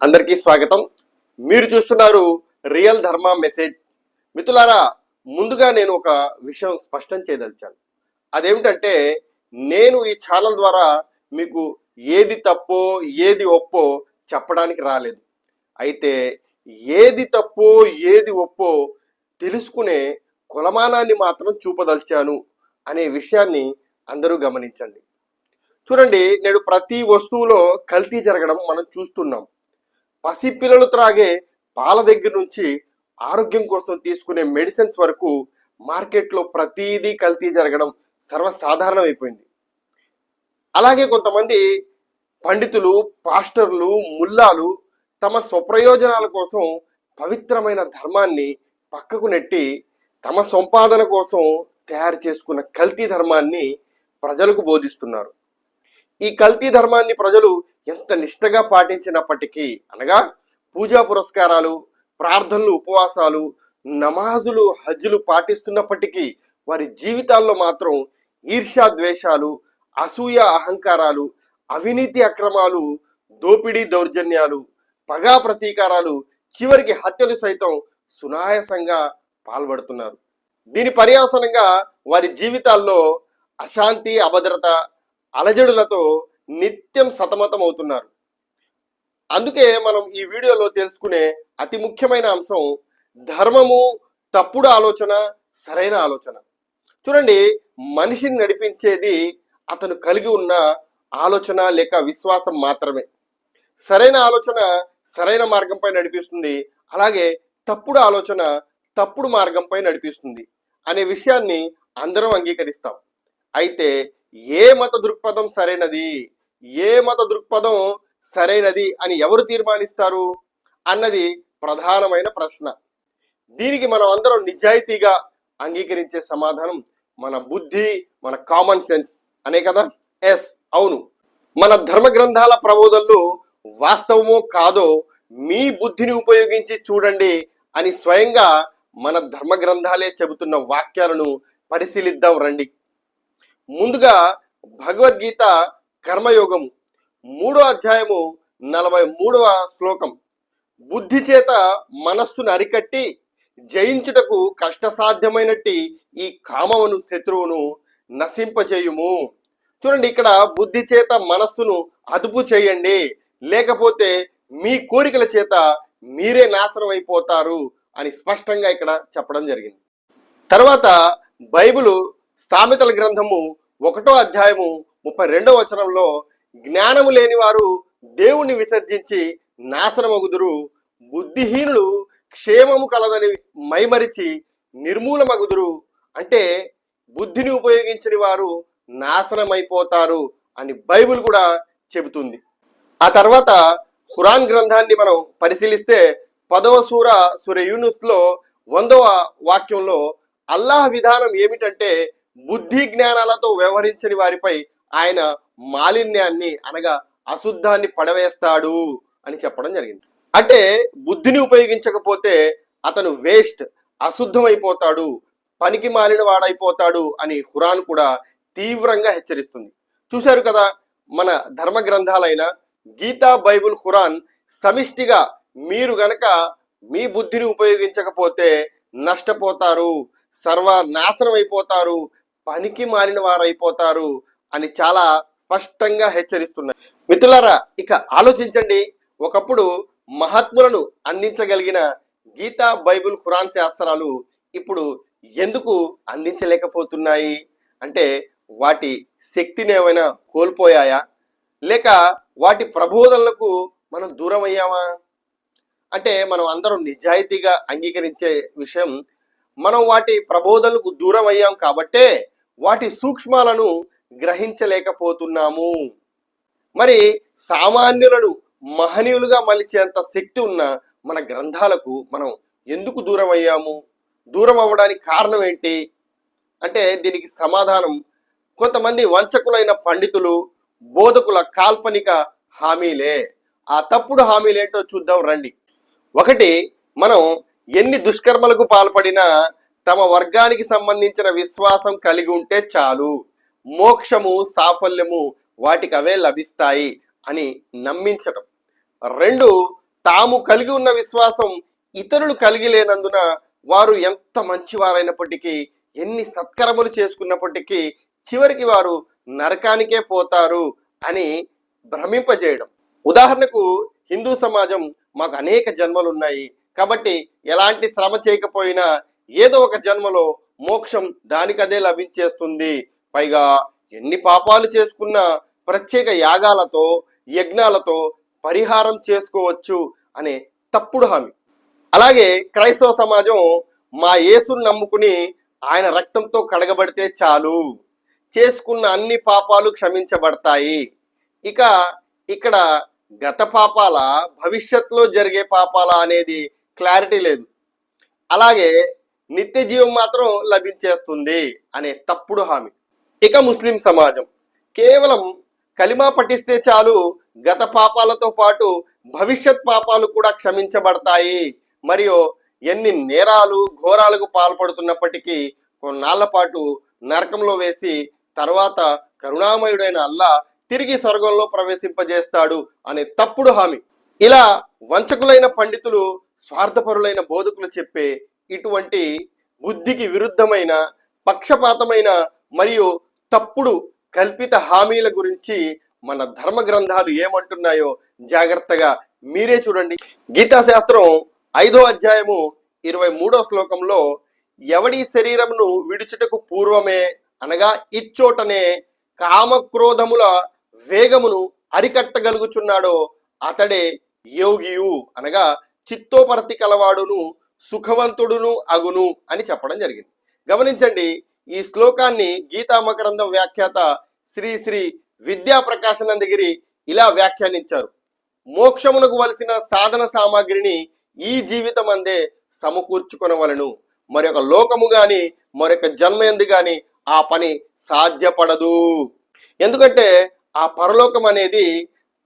అందరికీ స్వాగతం. మీరు చూస్తున్నారు రియల్ ధర్మ మెసేజ్. మిత్రులారా, ముందుగా నేను ఒక విషయం స్పష్టం చేయదలిచాను. అదేమిటంటే, నేను ఈ ఛానల్ ద్వారా మీకు ఏది తప్పో ఏది ఒప్పో చెప్పడానికి రాలేదు. అయితే ఏది తప్పో ఏది ఒప్పో తెలుసుకునే కొలమానాన్ని మాత్రం చూపదలిచాను అనే విషయాన్ని అందరూ గమనించండి. చూడండి, నేడు ప్రతి వస్తువులో కల్తీ జరగడం మనం చూస్తున్నాం. పసిపిల్లలు త్రాగే పాల దగ్గర నుంచి ఆరోగ్యం కోసం తీసుకునే మెడిసిన్స్ వరకు మార్కెట్లో ప్రతిదీ కల్తీ జరగడం సర్వసాధారణం అయిపోయింది. అలాగే కొంతమంది పండితులు, పాస్టర్లు, ముల్లాలు తమ స్వప్రయోజనాల కోసం పవిత్రమైన ధర్మాన్ని పక్కకు నెట్టి తమ సంపాదన కోసం తయారు చేసుకున్న కల్తీ ధర్మాన్ని ప్రజలకు బోధిస్తున్నారు. ఈ కల్తీ ధర్మాన్ని ప్రజలు ఎంత నిష్టగా పాటించినప్పటికీ, అనగా పూజా పురస్కారాలు, ప్రార్థనలు, ఉపవాసాలు, నమాజులు, హజ్జులు పాటిస్తున్నప్పటికీ వారి జీవితాల్లో మాత్రం ఈర్ష్యా ద్వేషాలు, అసూయ అహంకారాలు, అవినీతి అక్రమాలు, దోపిడీ దౌర్జన్యాలు, పగా ప్రతీకారాలు, చివరికి హత్యలు సైతం సునాయాసంగా పాల్పడుతున్నారు. దీని పర్యవసానంగా వారి జీవితాల్లో అశాంతి, అభద్రత, అలజడులతో నిత్యం సతమతం అవుతున్నారు. అందుకే మనం ఈ వీడియోలో తెలుసుకునే అతి ముఖ్యమైన అంశం ధర్మము, తప్పుడు ఆలోచన, సరైన ఆలోచన. చూడండి, మనిషిని నడిపించేది అతను కలిగి ఉన్న ఆలోచన లేక విశ్వాసం మాత్రమే. సరైన ఆలోచన సరైన మార్గంపై నడిపిస్తుంది, అలాగే తప్పుడు ఆలోచన తప్పుడు మార్గంపై నడిపిస్తుంది అనే విషయాన్ని అందరం అంగీకరిస్తాం. అయితే ఏ మత దృక్పథం సరైనది, ఏ మత దృక్పథం సరైనది అని ఎవరు తీర్మానిస్తారు అన్నది ప్రధానమైన ప్రశ్న. దీనికి మనం అందరం నిజాయితీగా అంగీకరించే సమాధానం మన బుద్ధి, మన కామన్ సెన్స్ అనే కదా. ఎస్, అవును, మన ధర్మ గ్రంథాల ప్రబోధనలు వాస్తవమో కాదో మీ బుద్ధిని ఉపయోగించి చూడండి అని స్వయంగా మన ధర్మ గ్రంథాలే చెబుతున్న వాక్యాలను పరిశీలిద్దాం రండి. ముందుగా భగవద్గీత కర్మయోగము 3వ అధ్యాయము 43వ శ్లోకం. బుద్ధి చేత మనస్సును అరికట్టి జయించుటకు కష్టసాధ్యమైనట్టి ఈ కామమును, శత్రువును నశింపచేయుము. చూడండి, ఇక్కడ బుద్ధి చేత మనస్సును అదుపు చేయండి, లేకపోతే మీ కోరికల చేత మీరే నాశనం అయిపోతారు అని స్పష్టంగా ఇక్కడ చెప్పడం జరిగింది. తర్వాత బైబిలు సామెతల గ్రంథము 1వ అధ్యాయము 32వ వచనంలో జ్ఞానము లేని వారు దేవుణ్ణి విసర్జించి నాశనమగుదురు, బుద్ధిహీనులు క్షేమము కలదని మైమరిచి నిర్మూలమగుదురు. అంటే బుద్ధిని ఉపయోగించని వారు నాశనమైపోతారు అని బైబిల్ కూడా చెబుతుంది. ఆ తర్వాత ఖురాన్ గ్రంథాన్ని మనం పరిశీలిస్తే 10వ సూర యూనుస్లో 100వ వాక్యంలో అల్లాహ్ విధానం ఏమిటంటే బుద్ధి జ్ఞానాలతో వ్యవహరించని వారిపై ఆయన మాలిన్యాన్ని, అనగా అశుద్ధాన్ని పడవేస్తాడు అని చెప్పడం జరిగింది. అంటే బుద్ధిని ఉపయోగించకపోతే అతను వేస్ట్, అశుద్ధమైపోతాడు, పనికి మాలిన వాడైపోతాడు అని ఖురాన్ కూడా తీవ్రంగా హెచ్చరిస్తుంది. చూశారు కదా, మన ధర్మ గ్రంథాలైన గీతా, బైబుల్, ఖురాన్ సమిష్టిగా మీరు గనక మీ బుద్ధిని ఉపయోగించకపోతే నష్టపోతారు, సర్వనాశనం అయిపోతారు, పనికి మాలిన వారైపోతారు అని చాలా స్పష్టంగా హెచ్చరిస్తున్నారు. మిత్రులారా, ఇక ఆలోచించండి, ఒకప్పుడు మహాత్ములను అందించగలిగిన గీతా, బైబిల్, ఖురాన్ శాస్త్రాలు ఇప్పుడు ఎందుకు అందించలేకపోతున్నాయి? అంటే వాటి శక్తిని ఏమైనా కోల్పోయాయా, లేక వాటి ప్రబోధనలకు మనం దూరం అయ్యామా? అంటే మనం అందరం నిజాయితీగా అంగీకరించే విషయం, మనం వాటి ప్రబోధనలకు దూరం అయ్యాం కాబట్టే వాటి సూక్ష్మాలను గ్రహించలేకపోతున్నాము. మరి సామాన్యులను మహనీయులుగా మలిచేంత శక్తి ఉన్న మన గ్రంథాలకు మనం ఎందుకు దూరం అయ్యాము? దూరం అవ్వడానికి కారణం ఏంటి అంటే దీనికి సమాధానం కొంతమంది వంచకులైన పండితులు, బోధకుల కాల్పనిక హామీలే. ఆ తప్పుడు హామీలేంటో చూద్దాం రండి. ఒకటి, మనం ఎన్ని దుష్కర్మలకు పాల్పడినా తమ వర్గానికి సంబంధించిన విశ్వాసం కలిగి ఉంటే చాలు, మోక్షము, సాఫల్యము వాటికి అవే లభిస్తాయి అని నమ్మించటం. 2, తాము కలిగి ఉన్న విశ్వాసం ఇతరులు కలిగి లేనందున వారు ఎంత మంచివారైనప్పటికీ, ఎన్ని సత్కర్మలు చేసుకున్నప్పటికీ చివరికి వారు నరకానికే పోతారు అని భ్రమింపజేయడం. ఉదాహరణకు హిందూ సమాజం మాకు అనేక జన్మలు ఉన్నాయి కాబట్టి ఎలాంటి శ్రమ చేయకపోయినా ఏదో ఒక జన్మలో మోక్షం దానికదే లభించేస్తుంది, పైగా ఎన్ని పాపాలు చేసుకున్నా ప్రత్యేక యాగాలతో యజ్ఞాలతో పరిహారం చేసుకోవచ్చు అనే తప్పుడు హామీ. అలాగే క్రైస్తవ సమాజం మా యేసుని నమ్ముకుని ఆయన రక్తంతో కడగబడితే చాలు, చేసుకున్న అన్ని పాపాలు క్షమించబడతాయి. ఇక ఇక్కడ గత పాపాల భవిష్యత్తులో జరిగే పాపాల అనేది క్లారిటీ లేదు. అలాగే నిత్య జీవం మాత్రం లభించేస్తుంది అనే తప్పుడు హామీ. ఇక ముస్లిం సమాజం కేవలం కలిమా పఠిస్తే చాలు, గత పాపాలతో పాటు భవిష్యత్ పాపాలు కూడా క్షమించబడతాయి, మరియు ఎన్ని నేరాలు ఘోరాలకు పాల్పడుతున్నప్పటికీ కొన్నాళ్ల పాటు నరకంలో వేసి తర్వాత కరుణామయుడైన అల్లా తిరిగి స్వర్గంలో ప్రవేశింపజేస్తాడు అనే తప్పుడు హామీ. ఇలా వంచకులైన పండితులు, స్వార్థపరులైన బోధకులు చెప్పే ఇటువంటి బుద్ధికి విరుద్ధమైన, పక్షపాతమైన మరియు తప్పుడు కల్పిత హామీల గురించి మన ధర్మ గ్రంథాలు ఏమంటున్నాయో జాగ్రత్తగా మీరే చూడండి. గీతాశాస్త్రం 5వ అధ్యాయము 23వ శ్లోకంలో, ఎవడి శరీరమును విడుచుటకు పూర్వమే అనగా ఇచ్చోటనే కామక్రోధముల వేగమును అరికట్టగలుగుచున్నాడో అతడే యోగియు అనగా చిత్తోపరతి కలవాడును సుఖవంతుడును అగును అని చెప్పడం జరిగింది. గమనించండి, ఈ శ్లోకాన్ని గీతా మకరందం వ్యాఖ్యాత శ్రీ శ్రీ విద్యా ప్రకాశనందగిరి ఇలా వ్యాఖ్యానించారు. మోక్షమునకు వలసిన సాధన సామాగ్రిని ఈ జీవితం అందే సమకూర్చుకొనవలను, మరొక లోకము గాని మరొక జన్మ ఎందు గాని ఆ పని సాధ్యపడదు. ఎందుకంటే ఆ పరలోకం అనేది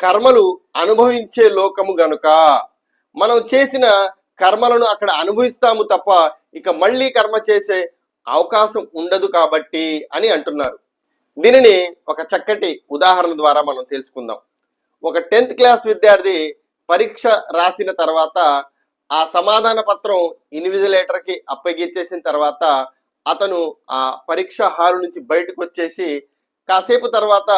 కర్మలు అనుభవించే లోకము గనుక మనం చేసిన కర్మలను అక్కడ అనుభవిస్తాము తప్ప ఇక మళ్ళీ కర్మ చేసే అవకాశం ఉండదు కాబట్టి అని అంటున్నారు. దీనిని ఒక చక్కటి ఉదాహరణ ద్వారా మనం తెలుసుకుందాం. ఒక 10th క్లాస్ విద్యార్థి పరీక్ష రాసిన తర్వాత ఆ సమాధాన పత్రం ఇన్విజిలేటర్కి అప్పగించేసిన తర్వాత అతను ఆ పరీక్ష హాలు నుంచి బయటకు వచ్చేసి కాసేపు తర్వాత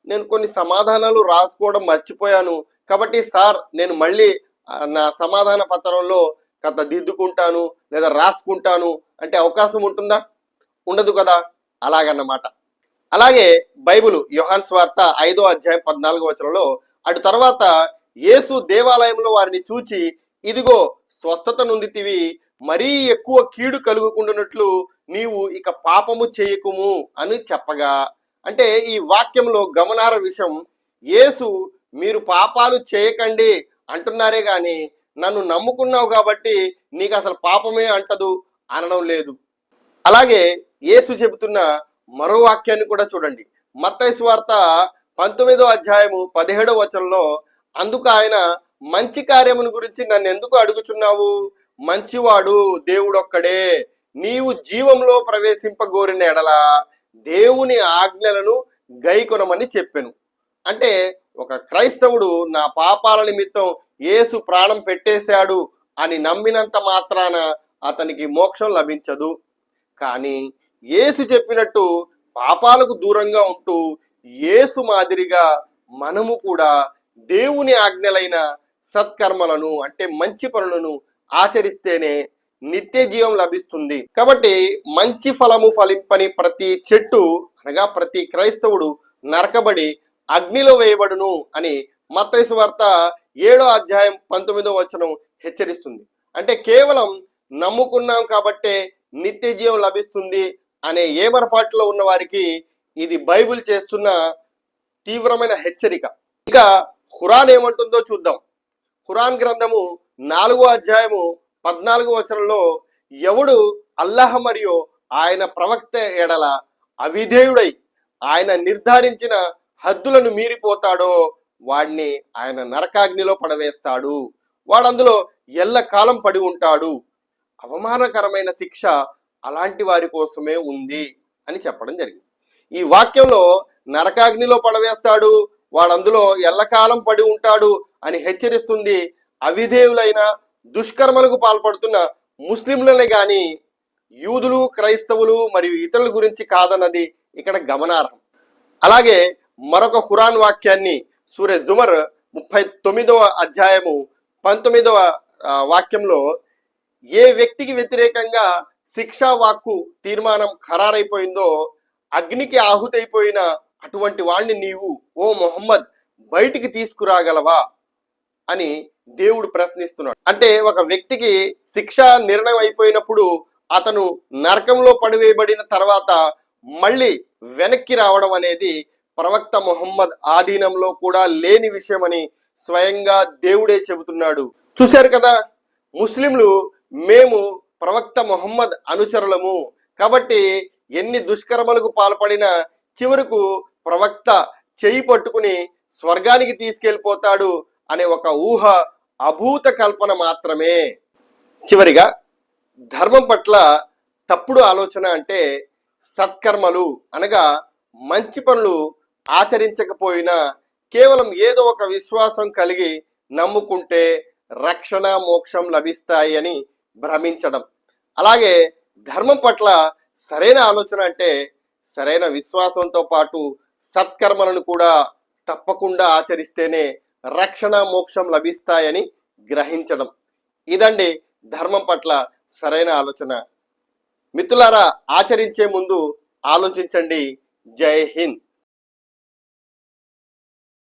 నేను కొన్ని సమాధానాలు రాసుకోవడం మర్చిపోయాను కాబట్టి సార్ నేను మళ్ళీ నా సమాధాన పత్రంలో కథ దిద్దుకుంటాను లేదా రాసుకుంటాను అంటే అవకాశం ఉంటుందా? ఉండదు కదా. అలాగన్నమాట. అలాగే బైబిల్ యోహాను సువార్త 5వ అధ్యాయం 14వ వచనంలో, అటు తర్వాత యేసు దేవాలయంలో వారిని చూచి, ఇదిగో స్వస్థత నొందితివి, మరీ ఎక్కువ కీడు కలుగుకుంటున్నట్లు నీవు ఇక పాపము చేయకుము అని చెప్పగా, అంటే ఈ వాక్యంలో గమనార్హ విషయం, యేసు మీరు పాపాలు చేయకండి అంటున్నారే గాని నన్ను నమ్ముకున్నావు కాబట్టి నీకు అసలు పాపమే అంటదు అనడం లేదు. అలాగే యేసు చెబుతున్న మరో వాక్యాన్ని కూడా చూడండి. మత్తయి సువార్త 19వ అధ్యాయము 17వ వచనంలో, అందుకు ఆయన మంచి కార్యమును గురించి నన్ను ఎందుకు అడుగుచున్నావు? మంచివాడు దేవుడొక్కడే. నీవు జీవంలో ప్రవేశింపగోరిన ఎడల దేవుని ఆజ్ఞలను గైకొనమని చెప్పెను. అంటే ఒక క్రైస్తవుడు నా పాపాల నిమిత్తం యేసు ప్రాణం పెట్టేశాడు అని నమ్మినంత మాత్రాన అతనికి మోక్షం లభించదు. కానీ యేసు చెప్పినట్టు పాపాలకు దూరంగా ఉంటూ యేసు మాదిరిగా మనము కూడా దేవుని ఆజ్ఞలైన సత్కర్మలను అంటే మంచి పనులను ఆచరిస్తేనే నిత్య జీవం లభిస్తుంది. కాబట్టి మంచి ఫలము ఫలింపని ప్రతి చెట్టు అనగా ప్రతి క్రైస్తవుడు నరకబడి అగ్నిలో వేయబడును అని మత్తయి సువార్త 7వ అధ్యాయం 19వ వచనం హెచ్చరిస్తుంది. అంటే కేవలం నమ్ముకున్నాం కాబట్టే నిత్య జీవం లభిస్తుంది అనే ఏమరపాటులో ఉన్న వారికి ఇది బైబిల్ చేస్తున్న తీవ్రమైన హెచ్చరిక. ఇక ఖురాన్ ఏమంటుందో చూద్దాం. ఖురాన్ గ్రంథము 4వ అధ్యాయము 14వ వచనంలో, ఎవడు అల్లాహ్ మరియు ఆయన ప్రవక్త ఎడల అవిధేయుడై ఆయన నిర్ధారించిన హద్దులను మీరిపోతాడో వాడిని ఆయన నరకాగ్నిలో పడవేస్తాడు, వాడందులో ఎల్లకాలం పడి ఉంటాడు. అవమానకరమైన శిక్ష అలాంటి వారి కోసమే ఉంది అని చెప్పడం జరిగింది. ఈ వాక్యంలో నరకాగ్నిలో పడవేస్తాడు, వాడందులో ఎల్లకాలం పడి ఉంటాడు అని హెచ్చరిస్తుంది. అవిధేయులైన దుష్కర్మలకు పాల్పడుతున్న ముస్లింలనే గాని యూదులు, క్రైస్తవులు మరియు ఇతరుల గురించి కాదన్నది ఇక్కడ గమనార్హం. అలాగే మరొక ఖురాన్ వాక్యాన్ని సూరే జుమర్ 39వ అధ్యాయము 19వ వాక్యంలో, ఏ వ్యక్తికి వ్యతిరేకంగా శిక్షా వాక్కు తీర్మానం ఖరారైపోయిందో అగ్నికి ఆహుతైపోయిన అటువంటి వాణ్ణి నీవు ఓ మొహమ్మద్ బయటికి తీసుకురాగలవా అని దేవుడు ప్రశ్నిస్తున్నాడు. అంటే ఒక వ్యక్తికి శిక్ష నిర్ణయం అయిపోయినప్పుడు అతను నరకంలో పడివేయబడిన తర్వాత మళ్ళీ వెనక్కి రావడం అనేది ప్రవక్త మొహమ్మద్ ఆధీనంలో కూడా లేని విషయమని స్వయంగా దేవుడే చెబుతున్నాడు. చూశారు కదా, ముస్లింలు మేము ప్రవక్త మొహమ్మద్ అనుచరులము కాబట్టి ఎన్ని దుష్కర్మలకు పాల్పడినా చివరకు ప్రవక్త చేయి పట్టుకుని స్వర్గానికి తీసుకెళ్లిపోతాడు అనే ఒక ఊహ అభూత కల్పన మాత్రమే. చివరిగా ధర్మం పట్ల తప్పుడు ఆలోచన అంటే సత్కర్మలు అనగా మంచి పనులు ఆచరించకపోయినా కేవలం ఏదో ఒక విశ్వాసం కలిగి నమ్ముకుంటే రక్షణ మోక్షం లభిస్తాయి అని భ్రమించడం. అలాగే ధర్మం పట్ల సరైన ఆలోచన అంటే సరైన విశ్వాసంతో పాటు సత్కర్మలను కూడా తప్పకుండా ఆచరిస్తేనే రక్షణ మోక్షం లభిస్తాయని గ్రహించడం. ఇదండి ధర్మం పట్ల సరైన ఆలోచన. మిత్రులారా, ఆచరించే ముందు ఆలోచించండి. జై హింద్.